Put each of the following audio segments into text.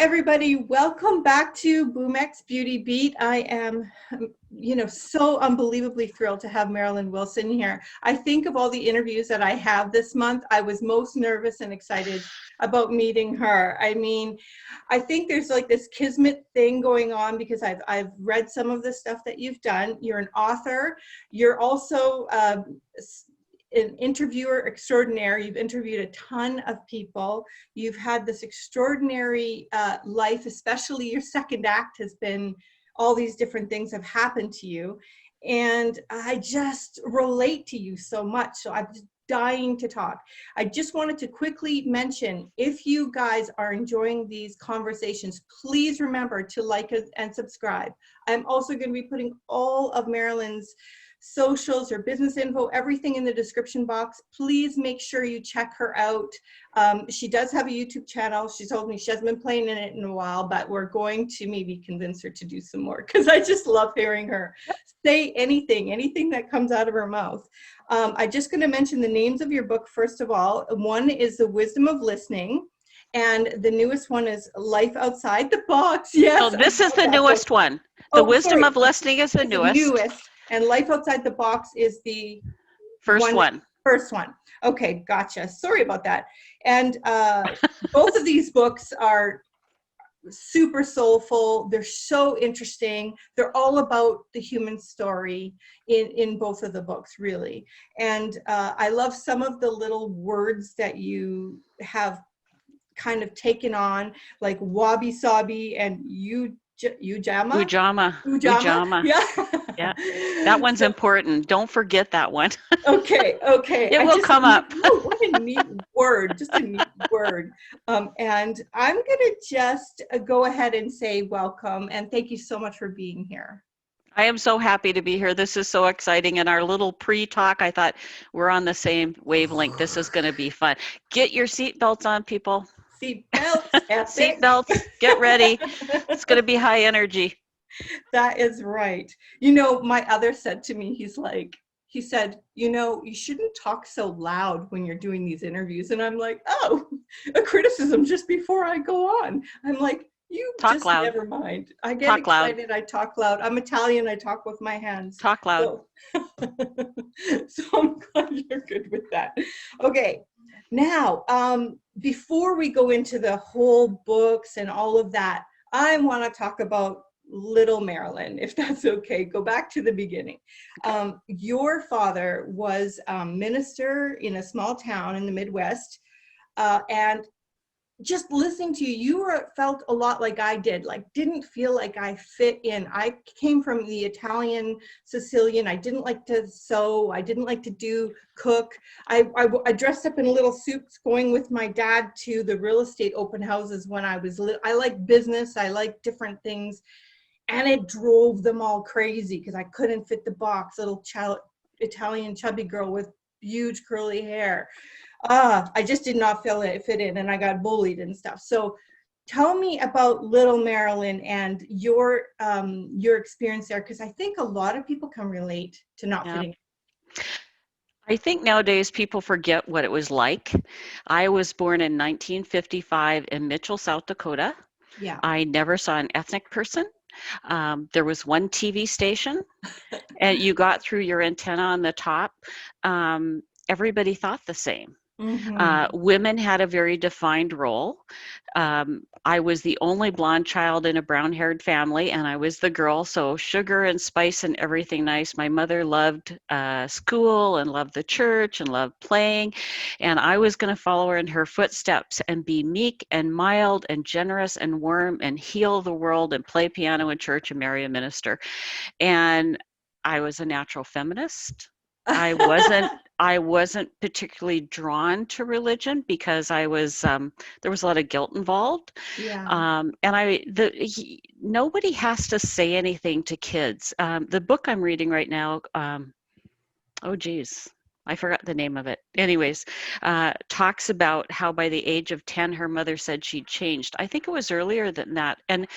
everybody. Welcome back to BoomX Beauty Beat. I am, so unbelievably thrilled to have Marilyn Wilson here. I think of all the interviews that I have this month, I was most nervous and excited about meeting her. I mean, I think there's like this kismet thing going on because I've read some of the stuff that you've done. You're an author. You're also an interviewer extraordinaire. You've interviewed a ton of people. You've had this extraordinary life, especially your second act has been, all these different things have happened to you. And I just relate to you so much. So I'm just dying to talk. I just wanted to quickly mention, if you guys are enjoying these conversations, please remember to like and subscribe. I'm also going to be putting all of Marilyn's socials or business info, everything in the description box. Please make sure you check her out. She does have a YouTube channel. She told me she hasn't been playing in it in a while, but we're going to maybe convince her to do some more because I just love hearing her say anything that comes out of her mouth. I'm just going to mention the names of your book first of all. One is The Wisdom of Listening, and the newest one is Life Outside the Box. Yes. So this is the newest one. The Wisdom of Listening is the newest. And Life Outside the Box is the first one. First one. Okay, gotcha. Sorry about that. And both of these books are super soulful. They're so interesting. They're all about the human story in both of the books, really. And I love some of the little words that you have kind of taken on, like wabi-sabi and Ujama. Yeah, that one's important. Don't forget that one. Okay. It will come up. Oh, what a neat word, just a neat word. And I'm going to just go ahead and say welcome and thank you so much for being here. I am so happy to be here. This is so exciting. In our little pre-talk, I thought we're on the same wavelength. This is going to be fun. Get your seatbelts on, people. Seatbelts. Seatbelts. Get ready. It's going to be high energy. That is right. You know, my other said to me, he said, you shouldn't talk so loud when you're doing these interviews. And I'm like, oh, a criticism just before I go on. I'm like, you talk just loud. Never mind. I get talk excited. Loud. I talk loud. I'm Italian. I talk with my hands. Talk loud. So I'm glad you're good with that. Okay. Now, before we go into the whole books and all of that, I want to talk about little Marilyn, if that's okay. Go back to the beginning. Your father was a minister in a small town in the Midwest, and just listening to you felt a lot like I did, like didn't feel like I fit in. I came from the Italian Sicilian. I didn't like to sew. I didn't like to cook. I dressed up in little suits going with my dad to the real estate open houses when I was little. I like business. I like different things. And it drove them all crazy because I couldn't fit the box. Little Italian chubby girl with huge curly hair. I just did not fit in, and I got bullied and stuff. So tell me about little Marilyn and your experience there, because I think a lot of people can relate to not fitting in. I think nowadays people forget what it was like. I was born in 1955 in Mitchell, South Dakota. Yeah. I never saw an ethnic person. There was one TV station, and you got through your antenna on the top. Everybody thought the same. Mm-hmm. Women had a very defined role. I was the only blonde child in a brown-haired family, and I was the girl, so sugar and spice and everything nice. My mother loved school and loved the church and loved playing, and I was going to follow her in her footsteps and be meek and mild and generous and warm and heal the world and play piano in church and marry a minister. And I was a natural feminist. I wasn't particularly drawn to religion because I was there was a lot of guilt involved. Yeah. And nobody has to say anything to kids. The book I'm reading right now, oh geez, I forgot the name of it. Anyways, talks about how by the age of 10, her mother said she'd changed. I think it was earlier than that. And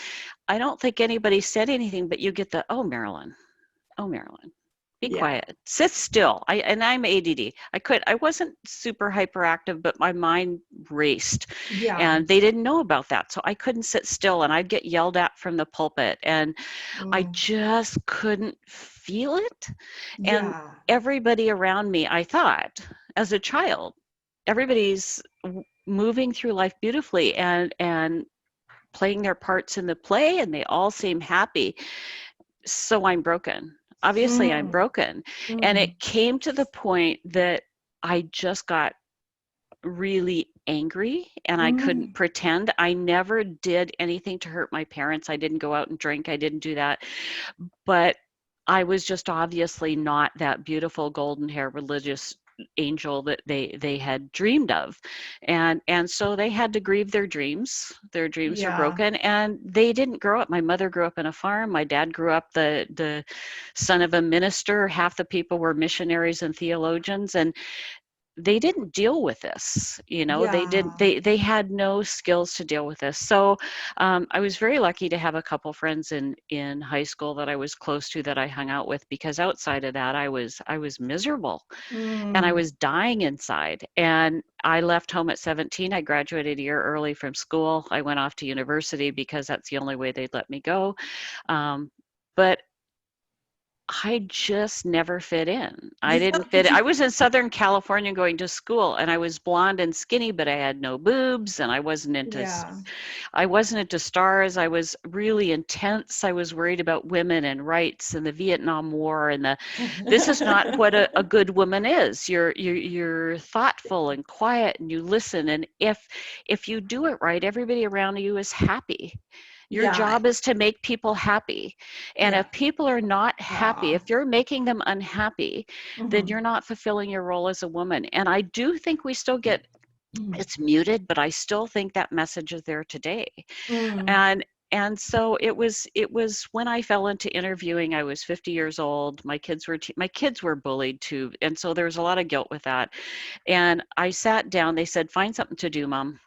I don't think anybody said anything, but you get the, oh, Marilyn. Be Yeah. quiet. Sit still. And I'm ADD. I wasn't super hyperactive, but my mind raced. Yeah. And they didn't know about that. So I couldn't sit still and I'd get yelled at from the pulpit. And I Mm. just couldn't feel it. And Yeah. everybody around me, I thought, as a child, everybody's moving through life beautifully and playing their parts in the play, and they all seem happy. So I'm broken. Obviously, I'm Mm. broken. And Mm. it came to the point that I just got really angry and I couldn't Mm. pretend. I never did anything to hurt my parents. I didn't go out and drink. I didn't do that. But I was just obviously not that beautiful golden hair religious angel that they had dreamed of. And so they had to grieve their dreams. Their dreams are Yeah. broken, and they didn't grow up. My mother grew up in a farm. My dad grew up the son of a minister. Half the people were missionaries and theologians, and they didn't deal with this. They didn't, Yeah. they had no skills to deal with this. So I was very lucky to have a couple friends in high school that I was close to, that I hung out with, because outside of that I was miserable and I Mm. was dying inside. And I left home at 17. I graduated a year early from school. I went off to university because that's the only way they'd let me go. But I just never fit in. I Yeah. didn't fit Did in. I you? was in Southern California going to school, and I was blonde and skinny, but I had no boobs, and Yeah. I wasn't into stars. I was really intense. I was worried about women and rights and the Vietnam War, and this is not what a good woman is. You're thoughtful and quiet, and you listen, and if you do it right, everybody around you is happy. Your Yeah. job is to make people happy. And Yeah. if people are not happy, Ah. if you're making them unhappy, then Mhm. you're not fulfilling your role as a woman. And I do think we still get, Mm. it's muted, but I still think that message is there today. Mm. And so it was when I fell into interviewing. I was 50 years old. My kids were bullied too, and so there was a lot of guilt with that. And I sat down. They said, "Find something to do, Mom."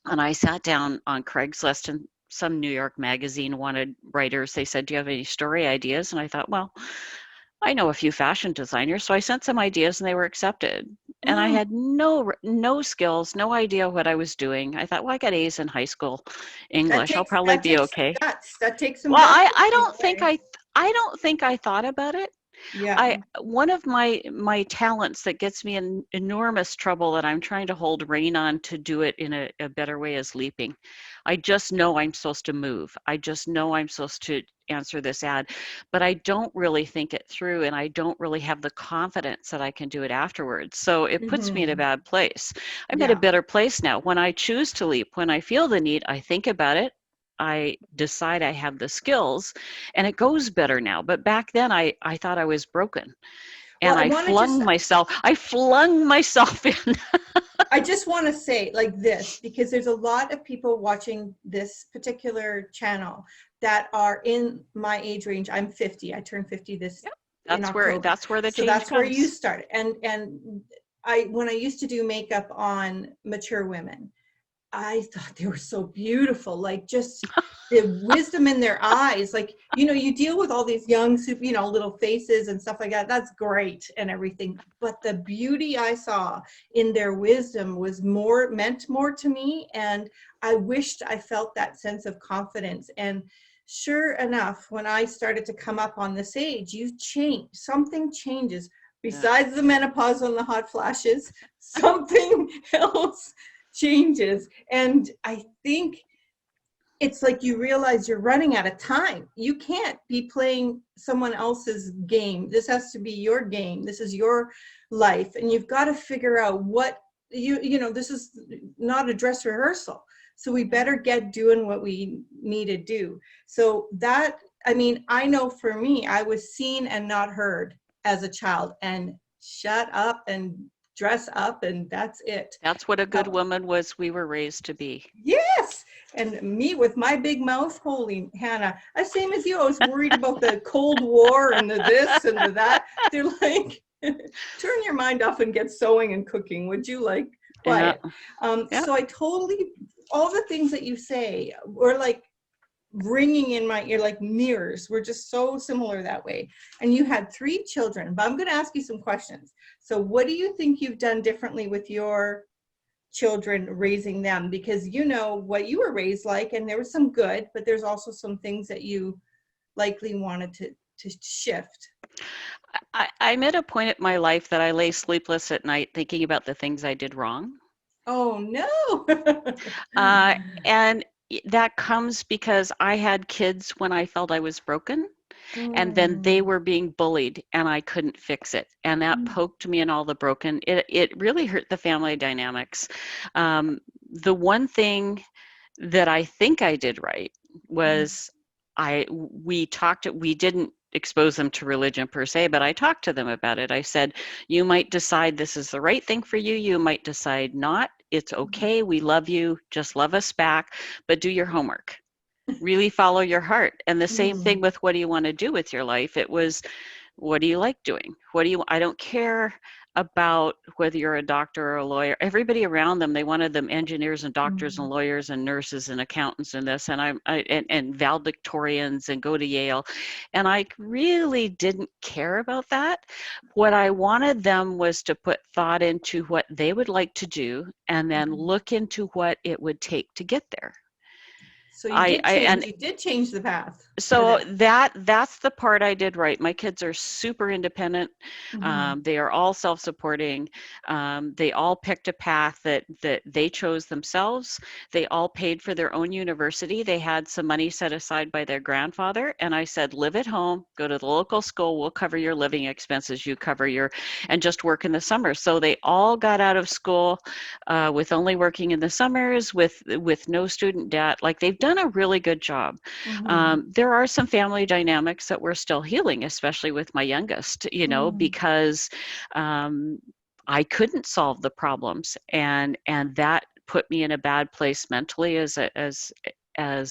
And I sat down on Craigslist, and some New York magazine wanted writers. They said, "Do you have any story ideas?" And I thought, well, I know a few fashion designers. So I sent some ideas and they were accepted. And I Mm. had no skills, no idea what I was doing. I thought, well, I got A's in high school That English. I'll takes probably that be takes some okay. guts. That takes some Well, guts I, to I speak don't think away. I don't think I thought about it. Yeah. One of my talents that gets me in enormous trouble that I'm trying to hold rein on to do it in a better way is leaping. I just know I'm supposed to move. I just know I'm supposed to answer this ad, but I don't really think it through, and I don't really have the confidence that I can do it afterwards. So it puts me in a Mhm. bad place. I'm at a Yeah. better place now. When I choose to leap, when I feel the need, I think about it. I decide I have the skills, and it goes better now. But back then I thought I was broken, Well, and I want to just I flung myself in. I just want to say like this, because there's a lot of people watching this particular channel that are in my age range. I'm 50. I turned 50 this Yep. in October. That's where the So change that's where you comes. started. And I when I used to do makeup on mature women, I thought they were so beautiful, like just the wisdom in their eyes. Like, you deal with all these young, little faces and stuff like that. That's great and everything. But the beauty I saw in their wisdom meant more to me. And I wished I felt that sense of confidence. And sure enough, when I started to come up on this age, you've changed. Something changes Yeah. besides the menopause and the hot flashes. Something else changes. And I think it's like you realize you're running out of time. You can't be playing someone else's game. This has to be your game. This is your life. And you've got to figure out what this is not a dress rehearsal. So we better get doing what we need to do. So that, I mean, I know for me, I was seen and not heard as a child, and shut up and dress up, and that's it. That's what a good Oh, woman was. We were raised to be. yes. And me with my big mouth, holy Hannah, I same as you. I was worried about the Cold War and the this and the that. They're like, turn your mind off and get sewing and cooking. Would you like Yeah. quiet? Yeah. So I totally, all the things that you say were like ringing in my ear like mirrors. We're just so similar that way. And you had 3 children, but I'm going to ask you some questions. So what do you think you've done differently with your children, raising them? Because you know what you were raised like, and there was some good, but there's also some things that you likely wanted to shift. I'm at a point in my life that I lay sleepless at night thinking about the things I did wrong. Oh no. And that comes because I had kids when I felt I was broken, and then they Mm. were being bullied and I couldn't fix it. And that Mm. poked me in all the broken. It really hurt the family dynamics. The one thing that I think I did right was we didn't expose them to religion per se, but I talked to them about it. I said, you might decide this is the right thing for you. You might decide not. It's okay. We love you. Just love us back, but do your homework. Really follow your heart. And the same thing Mm. with what do you want to do with your life? It was, what do you like doing? I don't care about whether you're a doctor or a lawyer. Everybody around them, they wanted them engineers and doctors and Mm. lawyers and nurses and accountants and this, and and valedictorians and go to Yale. And I really didn't care about that. What I wanted them was to put thought into what they would like to do and then Mm. look into what it would take to get there. So you did change. And You did change the path for so them. that's the part I did right. My kids are super independent. Mm-hmm. They are all self-supporting. They all picked a path that they chose themselves. They all paid for their own university. They had some money set aside by their grandfather, and I said, live at home, go to the local school. We'll cover your living expenses. You cover and just work in the summer. So they all got out of school with only working in the summers, with no student debt. Like, they've done a really good job. Mm-hmm. There are some family dynamics that we're still healing, especially with my youngest, Mm. because I couldn't solve the problems, and that put me in a bad place mentally as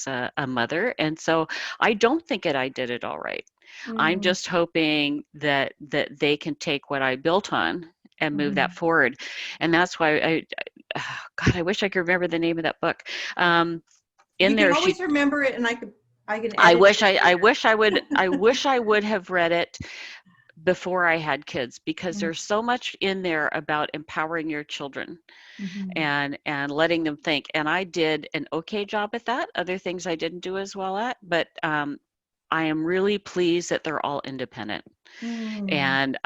a mother. And so I don't think I did it all right. I'm Mm. just hoping that they can take what I built on and move Mm-hmm. that forward. And that's why God, I wish I could remember the name of that book. In You can there, always remember it, and I can I edit wish it I later. wish I would have read it before I had kids, because Mm. there's so much in there about empowering your children Mm-hmm. and letting them think. And I did an okay job at that. Other things I didn't do as well at, but I am really pleased that they're all independent. Mm. And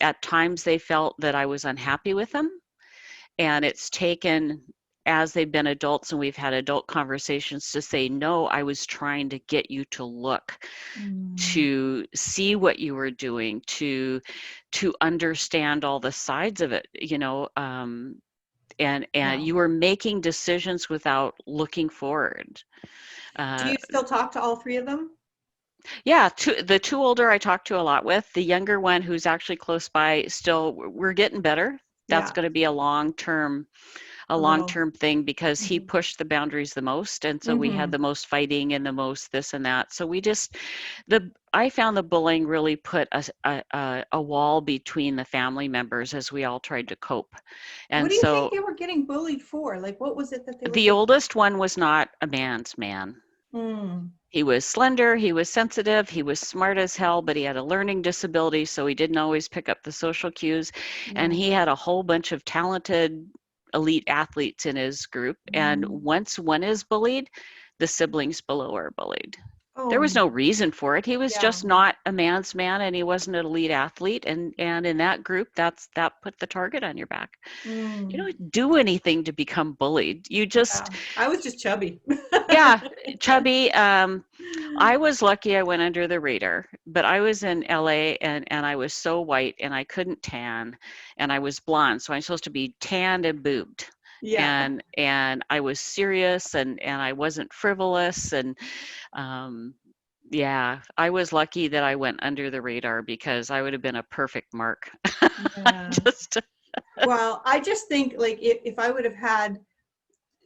at times they felt that I was unhappy with them, and it's taken, as they've been adults and we've had adult conversations, to say, no, I was trying to get you to look, Mm. to see what you were doing, to understand all the sides of it, and Yeah. you were making decisions without looking forward. Do uh, you still talk to all 3 of them? yeah, the two older I talk to a lot with. The younger one, who's actually close by, still, we're getting better. That's Yeah. going to be a long-term A little. thing, because he Mm-hmm. pushed the boundaries the most, and so we had Mm-hmm. the most fighting and the most this and that. So we just I found the bullying really put a wall between the family members as we all tried to cope. What And do you think so they were getting bullied for? Like, what was it that they were the getting? oldest one was not a man's man. Mm. He was slender, he was sensitive, he was smart as hell, but he had a learning disability, so he didn't always pick up the social cues. And Yeah. he had a whole bunch of talented elite athletes in his group. And Mm. once one is bullied, the siblings below are bullied. There was Oh, no reason for it. He was yeah. just not a man's man, and he wasn't an elite athlete. And in that group, that put the target on your back. You Mm. don't do anything to become bullied. You just, Yeah. I was just chubby. yeah, chubby. I was lucky I went under the radar, but I was in LA, and I was so white and I couldn't tan, and I was blonde. So I'm supposed to be tanned and boobed. Yeah. And I was serious, and I wasn't frivolous. And um, yeah, I was lucky that I went under the radar, because I would have been a perfect mark. Yeah. Just, Well, I just think, like, if I would have had,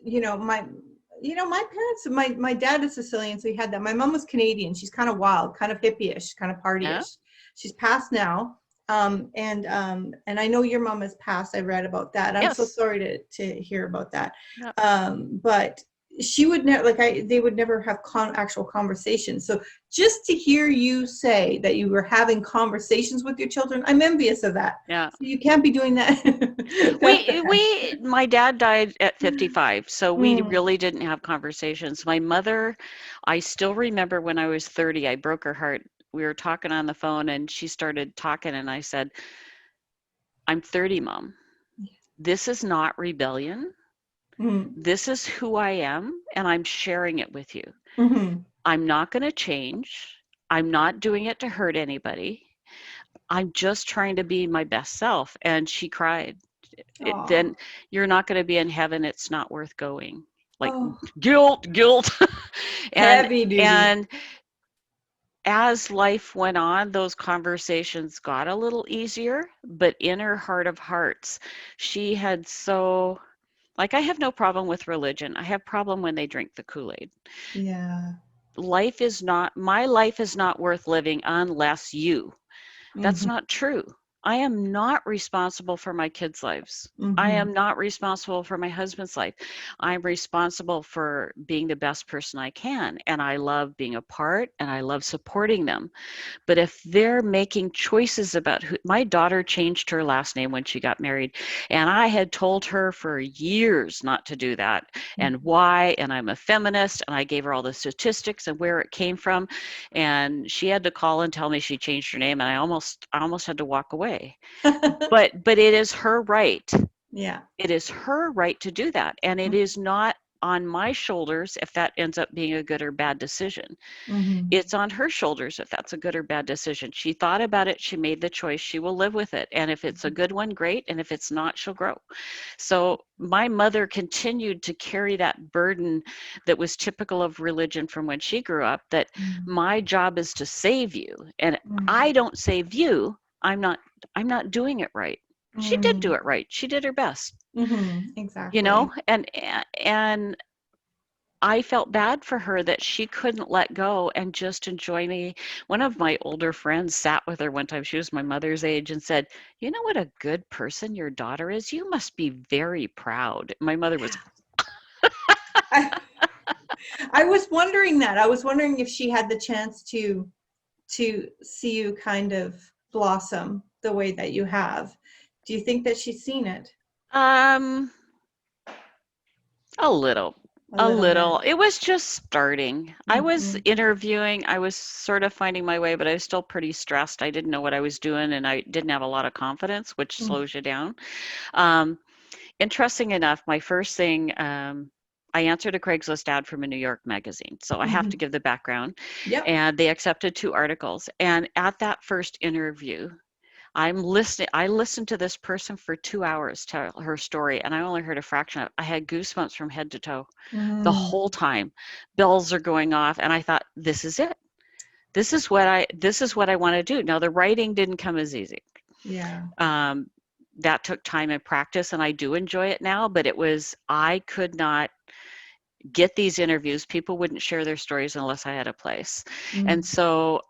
you know, my parents, my dad is Sicilian, so he had that. My mom was Canadian. She's kind of wild, kind of hippie-ish, kind of yeah, party-ish. She's passed now. And I know your mom has passed. I read about that. I'm so yes. sorry to hear about that. Yeah. But she would never, they would never have actual conversations. So just to hear you say that you were having conversations with your children, I'm envious of that. Yeah. So you can't be doing that. My dad died at 55, so we Mm. really didn't have conversations. My mother, I still remember when I was 30, I broke her heart. We were talking on the phone and she started talking and I said, I'm 30, Mom. This is not rebellion. Mm. This is who I am and I'm sharing it with you. Mm-hmm. I'm not going to change. I'm not doing it to hurt anybody. I'm just trying to be my best self. And she cried. Then you're not going to be in heaven. It's not worth going. Like guilt. and Heavy duty. and as life went on, those conversations got a little easier, but in her heart of hearts, she had so, like, I have no problem with religion. I have problem when they drink the Kool-Aid. Yeah. My life is not worth living unless you. That's Mm-hmm. not true. I am not responsible for my kids' lives. I Mm-hmm. am not responsible for my husband's life. I'm responsible for being the best person I can. And I love being a part and I love supporting them. But if they're making choices about who, my daughter changed her last name when she got married, and I had told her for years not to do that and why, and I'm a feminist, and I gave her all the statistics and where it came from, and she had to call and tell me she changed her name, and I almost had to walk away. But it is her right. Yeah. It is her right to do that, and it is not on my shoulders if that ends up being a good or bad decision. Mm-hmm. It's on her shoulders if that's a good or bad decision. She thought about it, she made the choice, she will live with it. And if it's a good one, great. And if it's not, she'll grow. So my mother continued to carry that burden that was typical of religion from when she grew up, that my job is to save you. And I don't save you, I'm not doing it right. She did do it right. She did her best. Mm-hmm. Exactly. You know, and I felt bad for her that she couldn't let go and just enjoy me. One of my older friends sat with her one time, she was my mother's age, and said, you know what a good person your daughter is? You must be very proud. My mother was, I was wondering that. I was wondering if she had the chance to see you kind of blossom the way that you have. Do you think that she's seen it? um, a little. A little bit. It was just starting. I was Mm-hmm. interviewing. I was sort of finding my way, but I was still pretty stressed. I didn't know what I was doing, and I didn't have a lot of confidence, which slows you down. Um, Interesting enough, my first thing, I answered a Craigslist ad from a New York magazine. So I have to give the background. Yep. And they accepted 2 articles. And at that first interview, I listened to this person for 2 hours tell her story, and I only heard a fraction of it. I had goosebumps from head to toe the whole time. Bells are going off, and I thought, this is it. This is what I want to do. Now, the writing didn't come as easy. Yeah. That took time and practice, and I do enjoy it now, but I could not get these interviews. People wouldn't share their stories unless I had a place. And so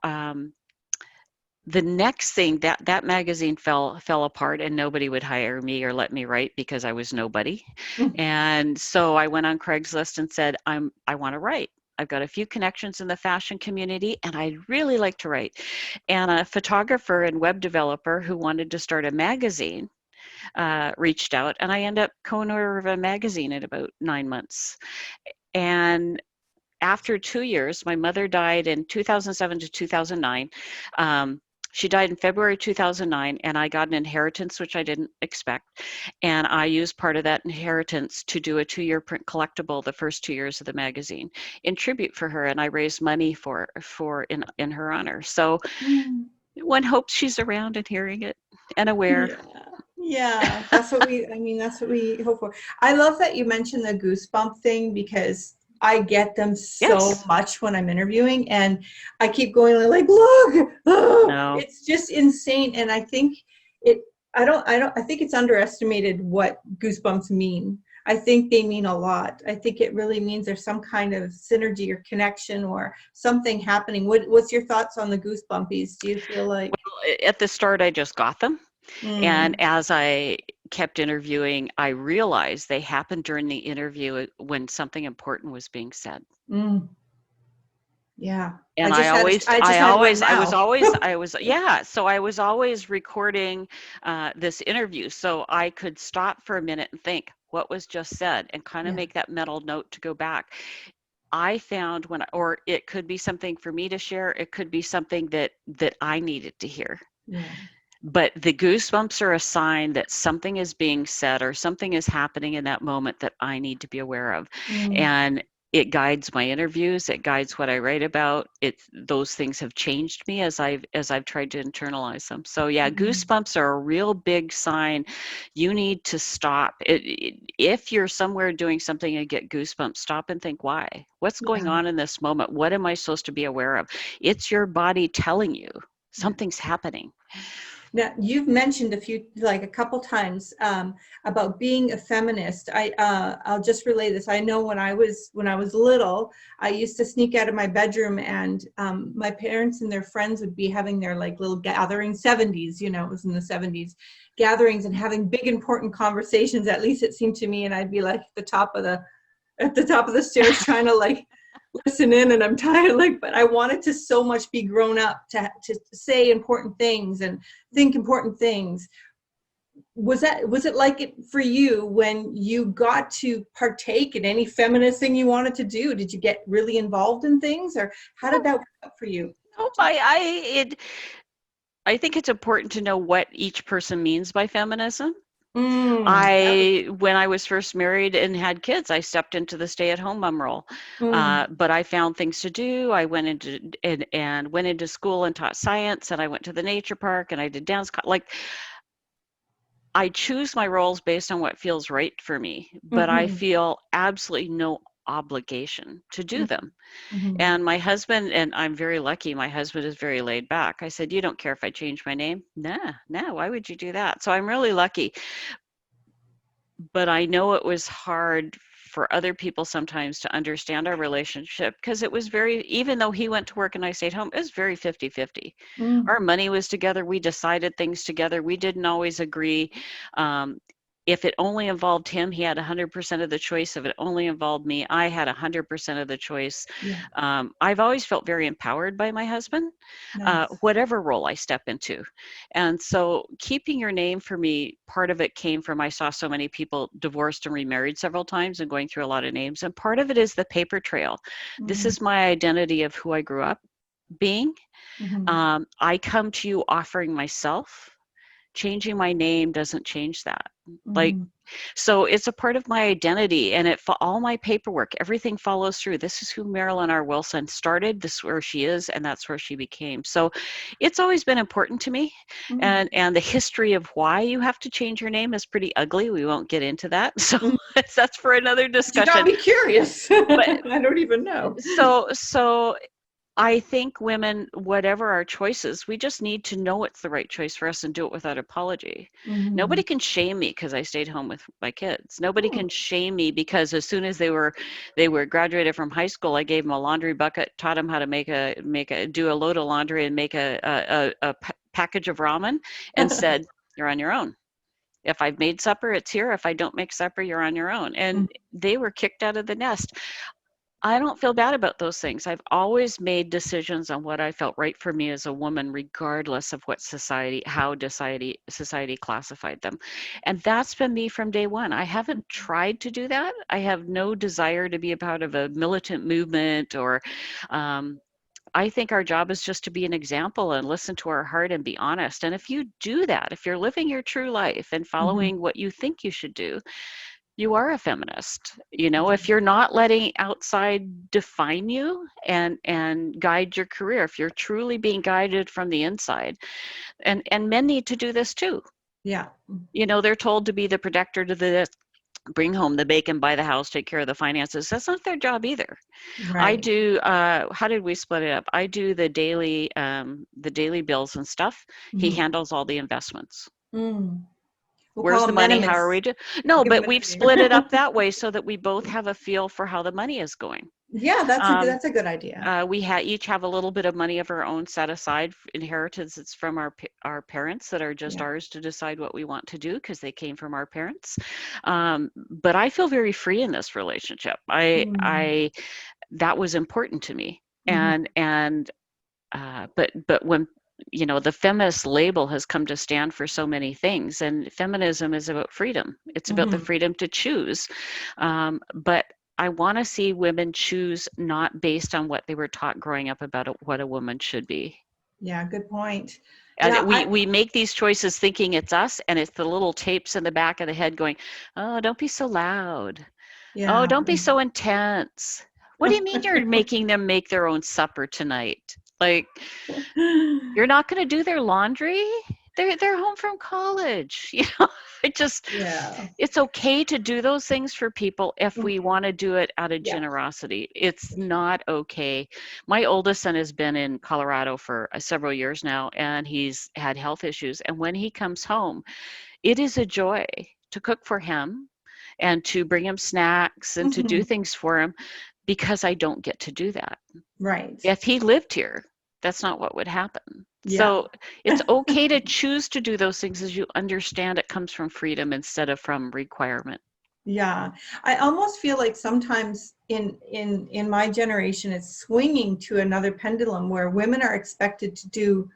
the next thing, that magazine fell apart, and nobody would hire me or let me write because I was nobody. And so I went on Craigslist and said, I want to write. I've got a few connections in the fashion community and I'd really like to write. And a photographer and web developer who wanted to start a magazine reached out, and I ended up co-owner of a magazine in about 9 months. And after 2 years, my mother died in 2007 to 2009. She died in February 2009, and I got an inheritance, which I didn't expect. And I used part of that inheritance to do a 2-year print collectible the first 2 years of the magazine in tribute for her. And I raised money for in her honor. So one hopes she's around and hearing it and aware. Yeah, that's what that's what we hope for. I love that you mentioned the goosebump thing because I get them so much when I'm interviewing, and I keep going like, look, No. it's just insane. And I think I think it's underestimated what goosebumps mean. I think they mean a lot. I think it really means there's some kind of synergy or connection or something happening. What's your thoughts on the goosebumpies? Do you feel like? Well, at the start, I just got them. And as I kept interviewing, I realized they happened during the interview when something important was being said. Mm. Yeah. And yeah. So I was always recording this interview so I could stop for a minute and think what was just said and kind of make that mental note to go back. I found or it could be something for me to share. It could be something that I needed to hear. Yeah. But the goosebumps are a sign that something is being said or something is happening in that moment that I need to be aware of. And it guides my interviews. It guides what I write about. Those things have changed me as I've tried to internalize them. So yeah, goosebumps are a real big sign. You need to stop. If you're somewhere doing something and get goosebumps, stop and think why. What's going on in this moment? What am I supposed to be aware of? It's your body telling you something's happening. Now, you've mentioned a couple times about being a feminist. I'll just relay this. I know when I was little, I used to sneak out of my bedroom, and my parents and their friends would be having their like little gathering, 70s, you know, it was in the 70s, gatherings, and having big important conversations. At least it seemed to me, and I'd be like at the top of the stairs trying to like listen in, and I'm tired, but I wanted to so much be grown up to say important things and think important things. Was it like it for you when you got to partake in any feminist thing you wanted to do? Did you get really involved in things, or how did that work out for you? Oh, I think it's important to know what each person means by feminism. When I was first married and had kids, I stepped into the stay-at-home mom role. But I found things to do. I went into school and taught science, and I went to the nature park and I did dance. I choose my roles based on what feels right for me, but I feel absolutely no obligation to do them. And my husband, and I'm very lucky, my husband is very laid back. I said, "You don't care if I change my name?" Nah, why would you do that? So I'm really lucky. But I know it was hard for other people sometimes to understand our relationship, because it was even though he went to work and I stayed home, it was very 50-50. Our money was together. We decided things together. We didn't always agree. If it only involved him, he had 100% of the choice. If it only involved me, I had 100% of the choice. I've always felt very empowered by my husband, whatever role I step into. And so keeping your name, for me, part of it came from I saw so many people divorced and remarried several times and going through a lot of names. And part of it is the paper trail. This is my identity of who I grew up being. I come to you offering myself. Changing my name doesn't change that. So it's a part of my identity, and all my paperwork, everything follows through. This is who Marilyn R. Wilson started. This is where she is, and that's where she became. So it's always been important to me. And the history of why you have to change your name is pretty ugly. We won't get into that. So that's for another discussion. You got me curious. But I don't even know. So I think women, whatever our choices, we just need to know it's the right choice for us and do it without apology. Nobody can shame me because I stayed home with my kids. Nobody can shame me because as soon as they were graduated from high school, I gave them a laundry bucket, taught them how to do a load of laundry and make a package of ramen, and said, "You're on your own. If I've made supper, it's here. If I don't make supper, you're on your own." And they were kicked out of the nest. I don't feel bad about those things. I've always made decisions on what I felt right for me as a woman, regardless of what society classified them. And that's been me from day one. I haven't tried to do that. I have no desire to be a part of a militant movement or I think our job is just to be an example and listen to our heart and be honest. And if you do that, if you're living your true life and following what you think you should do, you are a feminist. If you're not letting outside define you and guide your career, if you're truly being guided from the inside, and men need to do this too. They're told to be the protector, to bring home the bacon, buy the house, take care of the finances. That's not their job either. I do, how did we split it up? I do the daily bills and stuff. He handles all the investments. Where's the money? How are we doing? No, but we've split it up that way so that we both have a feel for how the money is going. Yeah, Um, that's a good idea. we each have a little bit of money of our own set aside, inheritance. It's from our parents that are just Yeah. ours to decide what we want to do because they came from our parents. But I feel very free in this relationship. Mm. That was important to me. Hmm. But when the feminist label has come to stand for so many things, and feminism is about freedom. It's about the Hmm. freedom to choose. But I want to see women choose not based on what they were taught growing up about what a woman should be. Yeah, good point. And Yeah, we make these choices thinking it's us, and it's the little tapes in the back of the head going, "Oh, don't be so loud. Oh, yeah. don't be so intense. What do you mean you're making them make their own supper tonight? Like, you're not going to do their laundry? They're home from college." It just Yeah. it's okay to do those things for people if we Mhm. want to do it out of Yeah. generosity. It's not okay. My oldest son has been in Colorado for several years now, and he's had health issues. And when he comes home, it is a joy to cook for him and to bring him snacks and to do Mhm. things for him because I don't get to do that. Right. If he lived here, that's not what would happen. Yeah. So it's okay to choose to do those things as you understand it comes from freedom instead of from requirement. Yeah. I almost feel like sometimes in my generation it's swinging to another pendulum where women are expected to do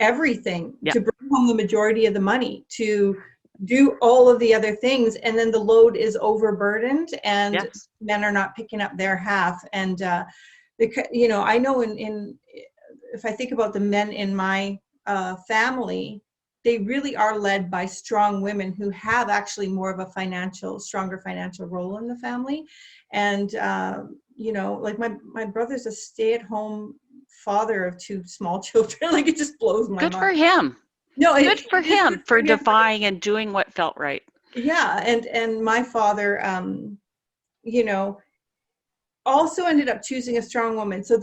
everything, Yeah. to bring home the majority of the money, to do all of the other things, and then the load is overburdened and Yes. men are not picking up their half. And I know in if I think about the men in my family, they really are led by strong women who have actually more of a stronger financial role in the family. And like my brother's a stay-at-home father of two small children. Like, it just blows my Good mind. for him. No, Good for it is good him for for him. defying and doing what felt right. Yeah, and my father, you know, also ended up choosing a strong woman. So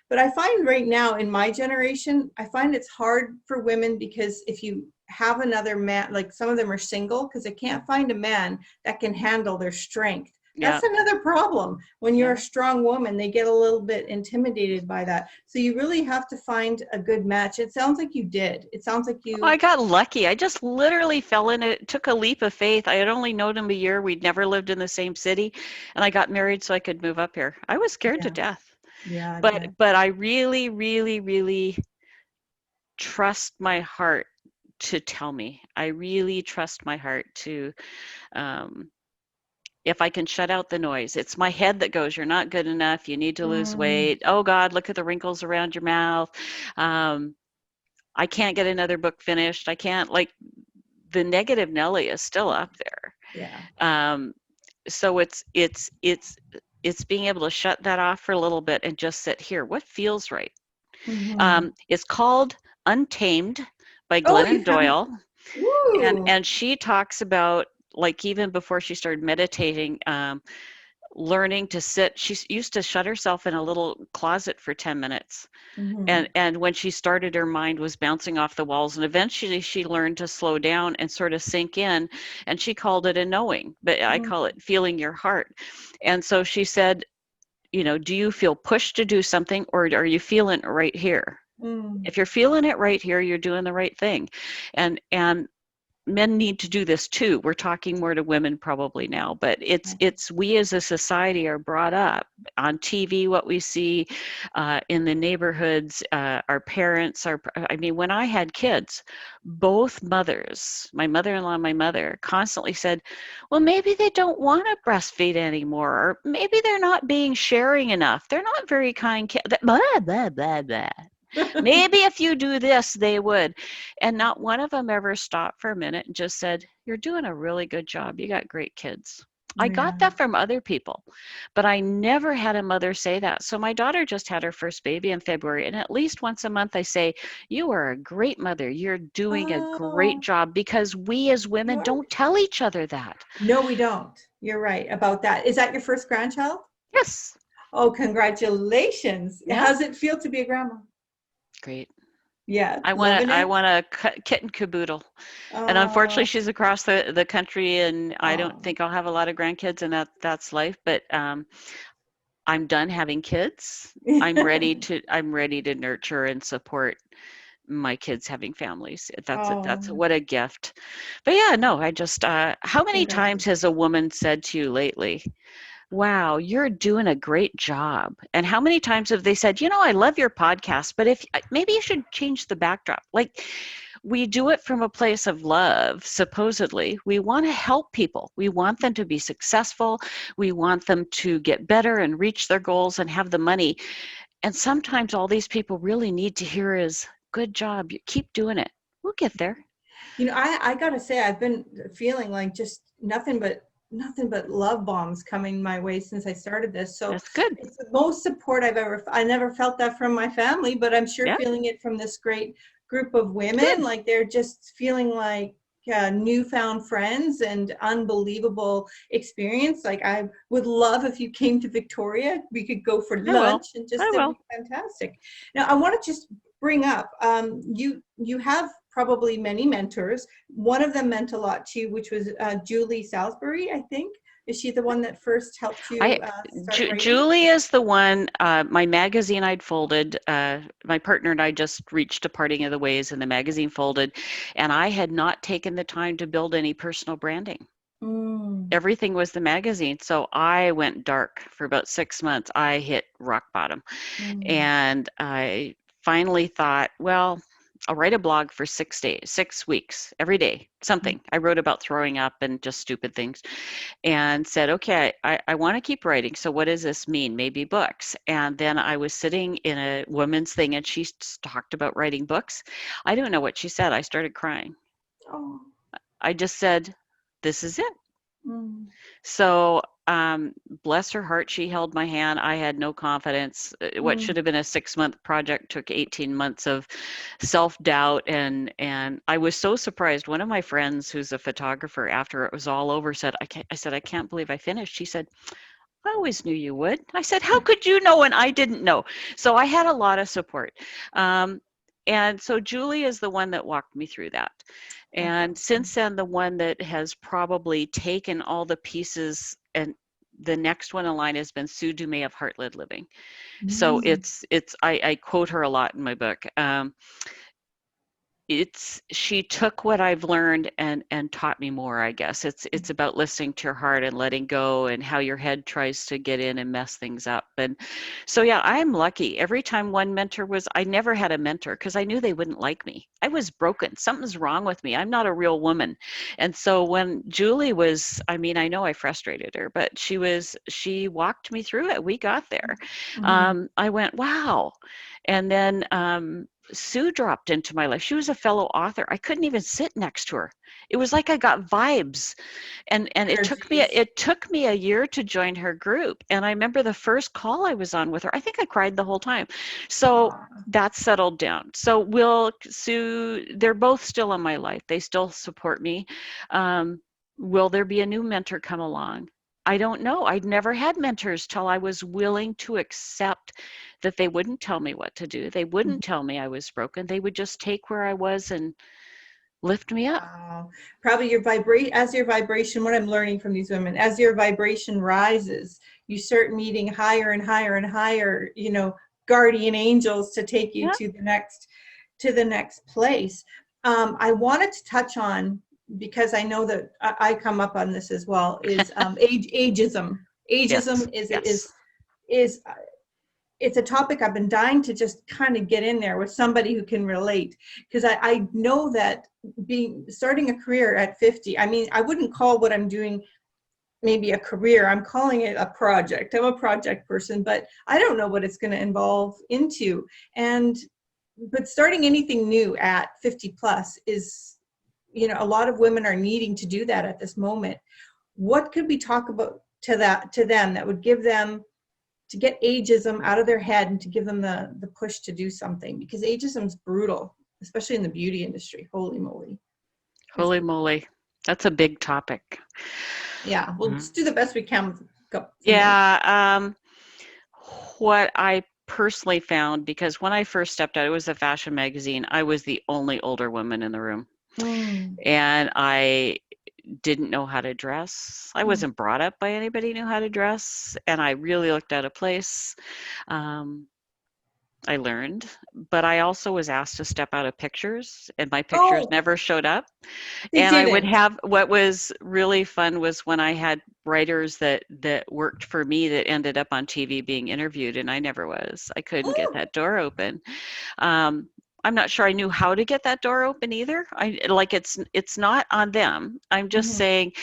but I find right now in my generation, I find it's hard for women because if you have another man, like some of them are single because they can't find a man that can handle their strength. Yeah. That's another problem. When you're Yeah. a strong woman, they get a little bit intimidated by that. So you really have to find a good match. It sounds like you did. It sounds like Oh, I you, got lucky. I just literally fell in it, took a leap of faith. I had only known him a year. We'd never lived in the same city, and I got married so I could move up here. I was scared to yeah, death. yeah, I But bet. but I really, really, really trust my heart to tell me. I really trust my heart to um if I can shut out the noise. It's my head that goes, "You're not good enough. You need to lose Mm, weight. Oh God, look at the wrinkles around your mouth. Um, I can't get another book finished. I can't," like, the negative Nelly is still up there. yeah. Um, so it's being able to shut that off for a little bit and just sit here. What feels right? Hmm. It's called Untamed by Oh, you Glennon haven't. Doyle, and Woo. and she talks about, like, even before she started meditating, learning to sit. She used to shut herself in a little closet for 10 minutes, Hmm. and when she started, her mind was bouncing off the walls, and eventually she learned to slow down and sort of sink in, and she called it a knowing, but I call it feeling your heart. And so she said, do you feel pushed to do something, or are you feeling it right here? Mm. If you're feeling it right here, you're doing the right thing. And men need to do this too. We're talking more to women probably now, but it's we as a society are brought up on TV, what we see in the neighborhoods, our parents are. I mean, when I had kids, both mothers, my mother-in-law and my mother, constantly said, "Well, maybe they don't want to breastfeed anymore, or maybe they're not being sharing enough. They're not very kind kids." Blah blah blah blah. Maybe if you do this, they would. And not one of them ever stopped for a minute and just said, "You're doing a really good job. You got great kids." I got Yeah. that from other people, but I never had a mother say that. So my daughter just had her first baby in February, and at least once a month I say, "You are a great mother. You're doing a great Oh, job," because we as you women are. don't tell each other that. No, we don't. You're right about that. Is that your first grandchild? Yes. Oh, congratulations. Yeah. How's it feel to be a grandma? Great. Yeah, I want loving to I it? want a kitten caboodle. And unfortunately, Oh, she's across the country, and I don't oh, think I'll have a lot of grandkids, and that's life. But I'm done having kids. I'm ready to nurture and support my kids having families. That's Oh, what a gift. But yeah, no, I just how many times congratulations. has a woman said to you lately, wow, you're doing a great job? And how many times have they said, I love your podcast, but if maybe you should change the backdrop? Like, we do it from a place of love, supposedly. We want to help people. We want them to be successful. We want them to get better and reach their goals and have the money. And sometimes all these people really need to hear is, good job, you keep doing it. We'll get there. I gotta say, I've been feeling like just nothing but love bombs coming my way since I started this. So That's good. it's the most support I never felt that from my family, but I'm sure Yeah, feeling it from this great group of women. good. Like they're just feeling like newfound friends and unbelievable experience. Like I would love if you came to Victoria, we could go for I will. lunch and just I it'd will. be fantastic. Now I want to just bring up, you have probably many mentors. One of them meant a lot to you, which was Julie Salisbury, I think. Is she the one that first helped you start writing? Julie is the one, my magazine I'd folded, my partner and I just reached a parting of the ways and the magazine folded, and I had not taken the time to build any personal branding. Mm, Everything was the magazine. So I went dark for about 6 months. I hit rock bottom. mm, And I finally thought, well, I'll write a blog for 6 days, 6 weeks, every day, mm. something. I wrote about throwing up and just stupid things and said, okay, I want to keep writing. So what does this mean? Maybe books. And then I was sitting in a women's thing and she talked about writing books. I don't know what she said. I started crying. Oh, I just said, this is it. mm, So, bless her heart, she held my hand. I had no confidence. What should mm. have been a 6-month project took 18 months of self-doubt, and I was so surprised. One of my friends, who's a photographer, after it was all over, said, I said, I can't believe I finished. She said, I always knew you would. I said, how could you know and I didn't know? So I had a lot of support. Um, and so Julie is the one that walked me through that. That's And awesome. since then, the one that has probably taken all the pieces, and the next one in line has been Sue Dumais of Heart Led Living. So Mm, I quote her a lot in my book. She took what I've learned and taught me more, I guess. It's about listening to your heart and letting go and how your head tries to get in and mess things up. And so yeah, I'm lucky. Every time one mentor I never had a mentor because I knew they wouldn't like me. I was broken. Something's wrong with me. I'm not a real woman. And so when Julie was, I mean, I know I frustrated her, but she walked me through it. We got there. mm. I went, wow. And then Sue dropped into my life. She was a fellow author. I couldn't even sit next to her. It was like I got vibes. And Energies. it took me a year to join her group. And I remember the first call I was on with her. I think I cried the whole time. So Aw. that settled down. So Sue, they're both still in my life. They still support me. Will there be a new mentor come along? I don't know. I'd never had mentors till I was willing to accept that they wouldn't tell me what to do. They wouldn't tell me I was broken. They would just take where I was and lift me up. Wow. Probably as your vibration, what I'm learning from these women, as your vibration rises, you start meeting higher and higher and higher, guardian angels to take you Yeah. to the next place. I wanted to touch on, because I know that I come up on this as well, is ageism. Yes. Ageism Yes. is it's a topic I've been dying to just kind of get in there with somebody who can relate, because I know that starting a career at 50, I mean, I wouldn't call what I'm doing maybe a career. I'm calling it a project. I'm a project person, but I don't know what it's going to evolve into. But starting anything new at 50 plus is, a lot of women are needing to do that at this moment. What could we talk about to them that would give them, to get ageism out of their head and to give them the push to do something? Because ageism is brutal, especially in the beauty industry. Holy moly. It's Holy moly. That's a big topic. Yeah, we'll Mhm. just do the best we can with a couple few minutes. Yeah. What I personally found, because when I first stepped out, it was a fashion magazine. I was the only older woman in the room. Mm, And I didn't know how to dress. I wasn't brought up by anybody who knew how to dress, and I really looked out of place. I learned, but I also was asked to step out of pictures, and my pictures Oh, never showed up. they And I would didn't. have, what was really fun was when I had writers that worked for me that ended up on TV being interviewed, and I never was. I couldn't get Oh. that door open. I'm not sure I knew how to get that door open either. I like it's not on them. I'm just Mhm. saying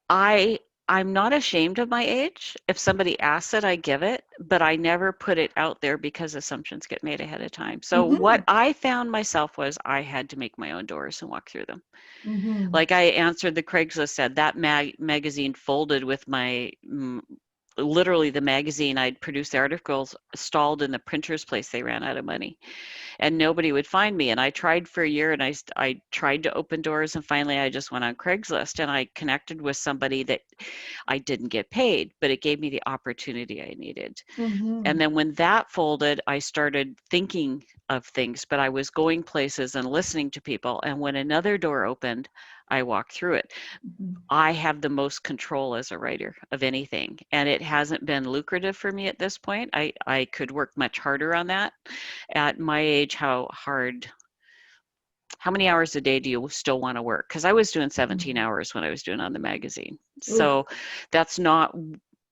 I I'm not ashamed of my age. If somebody asks it, I give it, but I never put it out there because assumptions get made ahead of time. So what Mhm. I found myself was I had to make my own doors and walk through them. Mhm. Like I answered the Craigslist ad, that magazine folded with my literally the magazine I'd produced the articles stalled in the printer's place. They ran out of money and nobody would find me. And I tried for a year and I tried to open doors, and finally I just went on Craigslist and I connected with somebody that I didn't get paid, but it gave me the opportunity I needed. And Mhm. then when that folded, I started thinking of things, but I was going places and listening to people. And when another door opened, I walked through it. Mhm. I have the most control as a writer of anything, and it hasn't been lucrative for me at this point. I could work much harder on that. At my age, how many hours a day do you still want to work? Because I was doing 17 Mhm. hours when I was doing on the magazine. Oof. So that's not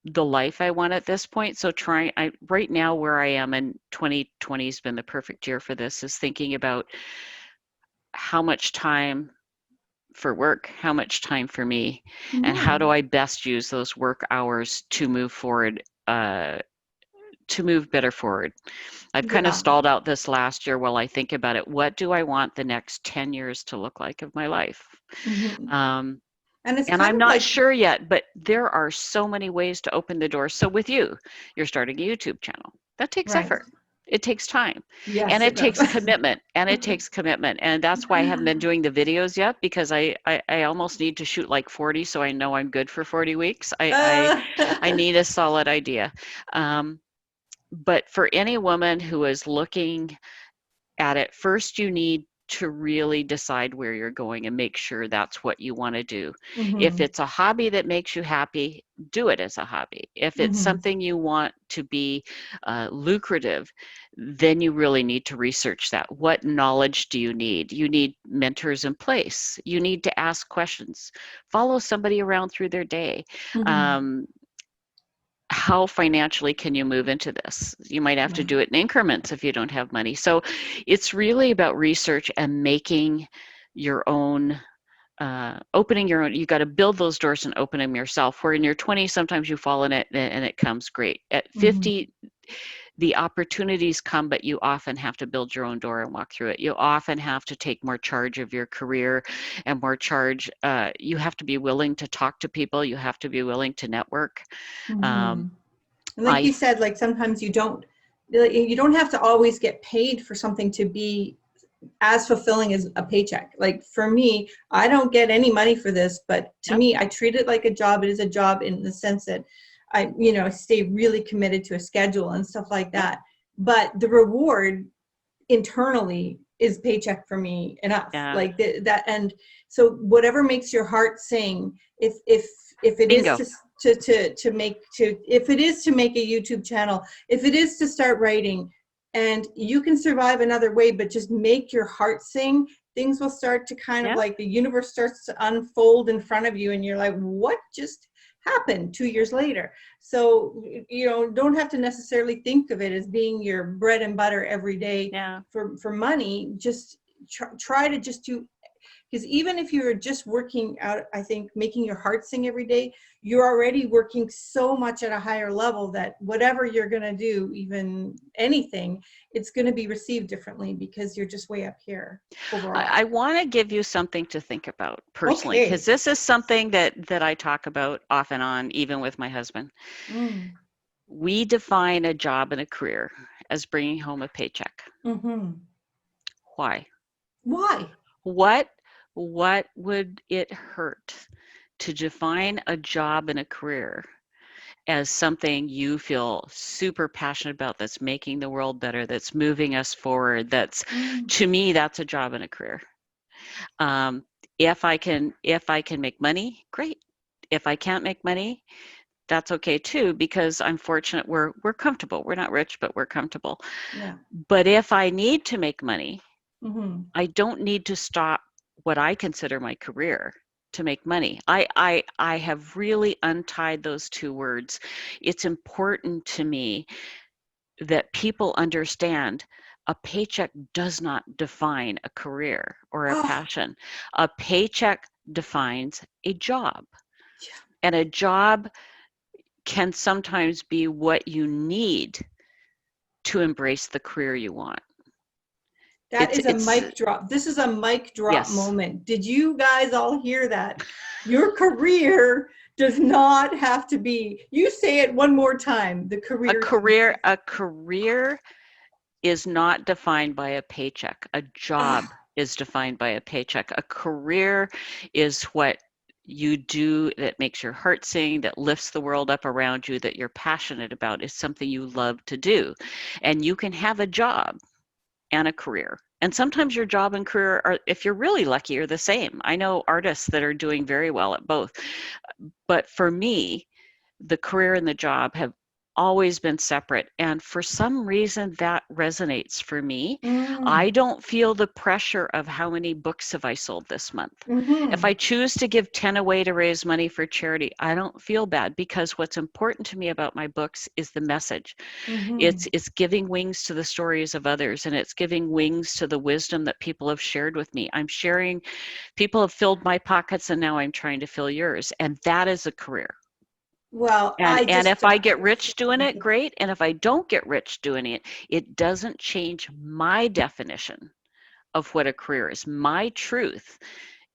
the life I want at this point. So right now where I am, and 2020 has been the perfect year for this, is thinking about how much time for work, how much time for me, and how do Mhm. I best use those work hours to move forward, to move better forward. I've kind of Yeah. stalled out this last year while I think about it. What do I want the next 10 years to look like of my life? Mhm. Um, And it's and kind I'm of not like, sure yet, but there are so many ways to open the door. So with you, you're starting a YouTube channel. That takes right. effort. It takes time and Yes, it it does. takes commitment and it takes commitment. And that's why I haven't been doing the videos yet, because I almost need to shoot like 40 so I know I'm good for 40 weeks. I need a solid idea. Um, but for any woman who is looking at it, first you need to really decide where you're going and make sure that's what you want to do. If Mhm. it's a hobby that makes you happy, do it as a hobby. If it's Mhm. something you want to be lucrative, then you really need to research that. What knowledge do you need? You need mentors in place. You need to ask questions. Follow somebody around through their day. Mhm. Um, how financially can you move into this? You might have to Right. do it in increments if you don't have money. So it's really about research and making your own, opening your own. You got to build those doors and open them yourself. Where in your 20s, sometimes you fall in it and it comes great. At Mhm. 50, the opportunities come, but you often have to build your own door and walk through it. You often have to take more charge of your career and more charge. You have to be willing to talk to people. You have to be willing to network. Um, Mhm. And like I you said, like sometimes you don't have to always get paid for something to be as fulfilling as a paycheck. Like for me, I don't get any money for this, but to Yep. me, I treat it like a job. It is a job in the sense that I stay really committed to a schedule and stuff like Yep. that. But the reward internally is paycheck for me enough. Yeah. Like that, and so whatever makes your heart sing, if it is Bingo. to make to if it is to make a YouTube channel, if it is to start writing, and you can survive another way, but just make your heart sing, things will start to kind of Yeah. like the universe starts to unfold in front of you, and you're like, what just happened 2 years later? So don't have to necessarily think of it as being your bread and butter every day Yeah. for money. Just try to just do, because even if you're just working out, I think making your heart sing every day, you're already working so much at a higher level that whatever you're going to do, even anything, it's going to be received differently because you're just way up here I overall. want to give you something to think about personally, because Okay. this is something that I talk about off and on, even with my husband. Mm. We define a job and a career as bringing home a paycheck. Mm-hmm. Why? Why? What what would it hurt to define a job and a career as something you feel super passionate about, that's making the world better, that's moving us forward, that's, Mm. to me, that's a job and a career. Um, If I can make money, great. If I can't make money, that's okay too, because I'm fortunate we're comfortable. We're not rich, but we're comfortable. Yeah. But if I need to make money, Mm-hmm. I don't need to stop what I consider my career to make money. I have really untied those two words. It's important to me that people understand a paycheck does not define a career or a Oh, passion. A paycheck defines a job. yeah. And a job can sometimes be what you need to embrace the career you want. That is a It's mic drop. This is a mic drop yes. moment. Did you guys all hear that? Your career does not have to be. You say it one more time. The career. A career is not defined by a paycheck. A Ah, job is defined by a paycheck. A career is what you do that makes your heart sing, that lifts the world up around you, that you're passionate about, is something you love to do. And you can have a job and a career. And sometimes your job and career are, if you're really lucky, are the same. I know artists that are doing very well at both. But for me, the career and the job have always been separate. And for some reason, that resonates for me. I mm, don't feel the pressure of how many books have I sold this month. If mm-hmm, I choose to give 10 away to raise money for charity, I don't feel bad, because what's important to me about my books is the message. mm-hmm. It's giving wings to the stories of others, and it's giving wings to the wisdom that people have shared with me. I'm sharing, people have filled my pockets, and now I'm trying to fill yours. And that is a career. Well, And if I get rich doing it, great. And if I don't get rich doing it, it doesn't change my definition of what a career is. My truth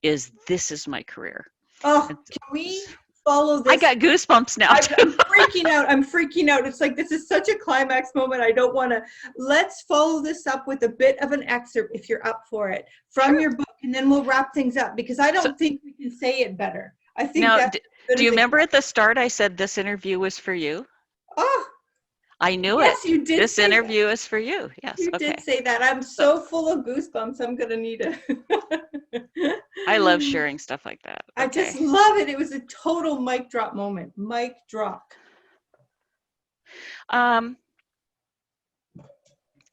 is this is my career. oh, And can we follow I this? got goosebumps now too. I'm freaking out. I'm freaking out. It's like, this is such a climax moment. I don't want to. Let's follow this up with a bit of an excerpt, if you're up for it, from Sure. your book, and then we'll wrap things up, because I So don't think we can say it better. I think now, that's good do as you it remember gets. at the start I said this interview was for you? Oh, I knew it. yes, you did This say that. interview is for you. Yes. You did Okay. say that. I'm So so full of goosebumps. I'm going to need a. I love sharing stuff like that. I just Okay. love it. It was a total mic drop moment. Mic drop. Um,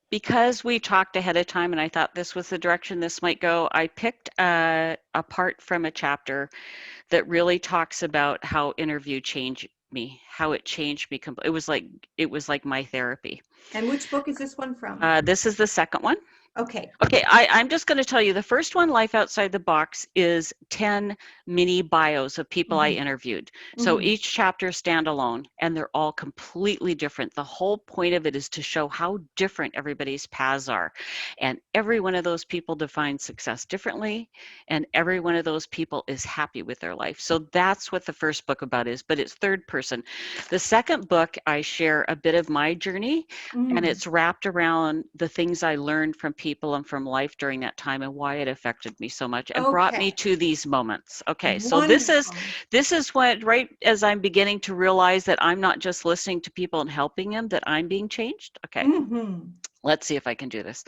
because we talked ahead of time and I thought this was the direction this might go, I picked a part from a chapter that really talks about how interview changed me, how it changed me. It was like my therapy. And which book is this one from? This is the second one. Okay. Okay, I'm just going to tell you, the first one, Life Outside the Box, is 10 mini bios of people I Mhm. interviewed. So Mhm. each chapter is standalone, and they're all completely different. The whole point of it is to show how different everybody's paths are. And every one of those people defines success differently, and every one of those people is happy with their life. So that's what the first book about is, but it's third person. The second book, I share a bit of my journey, and Mm. it's wrapped around the things I learned from people and from life during that time and why it affected me so much and brought me Okay. to these moments. Okay, so Wonderful. this is what, right as I'm beginning to realize that I'm not just listening to people and helping them, that I'm being changed. Okay, Mhm. let's see if I can do this.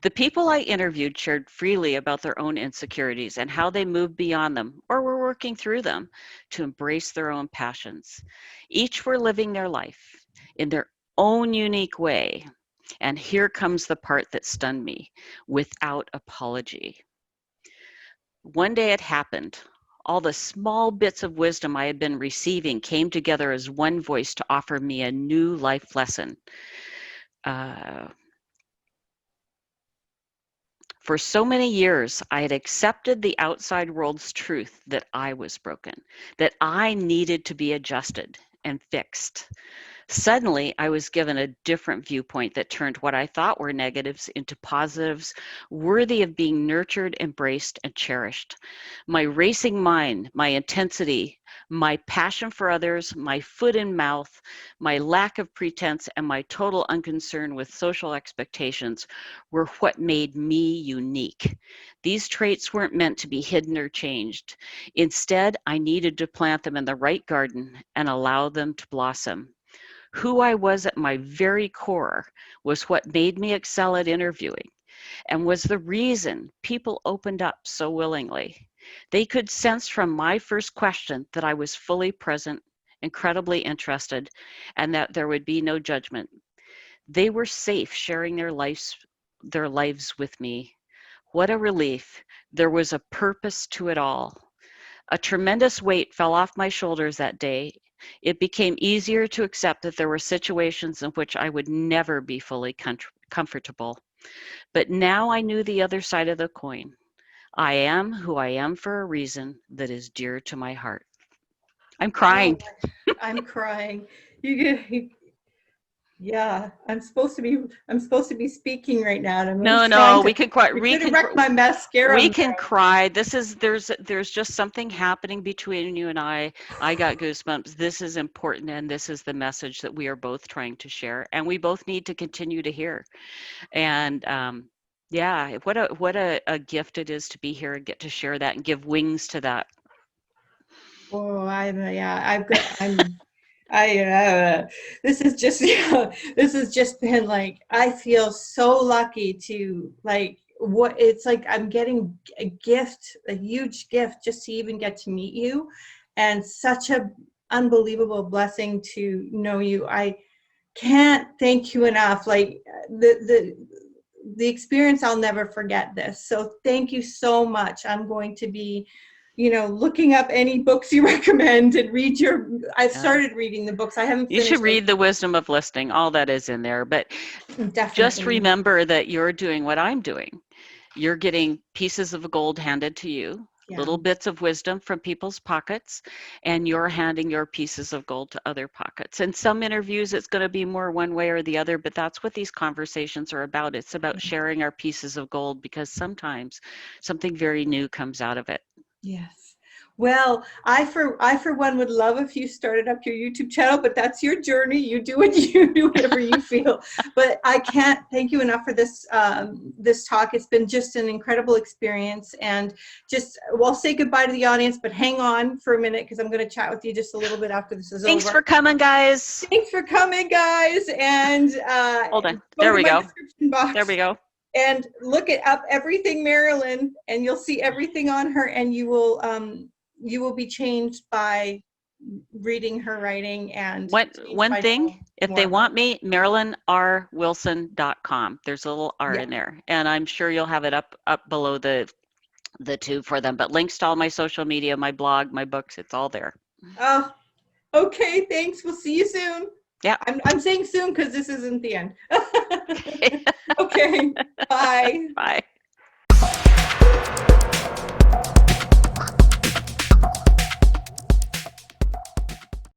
The people I interviewed shared freely about their own insecurities and how they moved beyond them or were working through them to embrace their own passions. Each were living their life in their own unique way. And here comes the part that stunned me: without apology. One day it happened. All the small bits of wisdom I had been receiving came together as one voice to offer me a new life lesson. Uh, For so many years, I had accepted the outside world's truth that I was broken, that I needed to be adjusted and fixed. Suddenly, I was given a different viewpoint that turned what I thought were negatives into positives, worthy of being nurtured, embraced, and cherished. My racing mind, my intensity, my passion for others, my foot in mouth, my lack of pretense, and my total unconcern with social expectations were what made me unique. These traits weren't meant to be hidden or changed. Instead, I needed to plant them in the right garden and allow them to blossom. Who I was at my very core was what made me excel at interviewing and was the reason people opened up so willingly. They could sense from my first question that I was fully present, incredibly interested, and that there would be no judgment. They were safe sharing their lives with me. What a relief. There was a purpose to it all. A tremendous weight fell off my shoulders that day. It became easier to accept that there were situations in which I would never be fully comfortable. But now I knew the other side of the coin. I am who I am for a reason that is dear to my heart. I'm Oh, crying. I'm crying. You, yeah, I'm supposed to be speaking right now, and I'm No, just trying no, to. You're gonna wreck my we mascara. can cry. There's just something happening between you and I. I got goosebumps. This is important, and this is the message that we are both trying to share, and we both need to continue to hear. And yeah, what a gift it is to be here and get to share that and give wings to that. Oh, yeah, this is just, this has just been like, I feel so lucky to like, what it's like, I'm getting a gift, a huge gift just to even get to meet you, and such a unbelievable blessing to know you. I can't thank you enough. Like the experience, I'll never forget this. So thank you so much. I'm going to be, looking up any books you recommend and read I've started reading the books. I haven't You should finished them. read The Wisdom of Listening. All that is in there. But just Definitely. remember that you're doing what I'm doing. You're getting pieces of gold handed to you, Yeah. little bits of wisdom from people's pockets, and you're handing your pieces of gold to other pockets. In some interviews, it's going to be more one way or the other, but that's what these conversations are about. It's about sharing our pieces of gold, because sometimes something very new comes out of it. Yes. Well, I for one would love if you started up your YouTube channel, but that's your journey. You do what you do, whatever you feel. But I can't thank you enough for this talk. It's been just an incredible experience, and just, well, say goodbye to the audience, but hang on for a minute because I'm going to chat with you just a little bit after this is Thanks over. for coming, guys. Thanks for coming, guys, and Hold on. go There to we my go. description box. There we go. And look it up, everything Marilyn, and you'll see everything on her, and you will be changed by reading her writing. And One thing, if they want me, MarilynRWilson.com. There's a little R in there, and I'm sure you'll have it up below the two for them. But links to all my social media, my blog, my books, it's all there. Oh, okay, thanks. We'll see you soon. Yeah. I'm saying soon because this isn't the end. Okay, bye. Bye.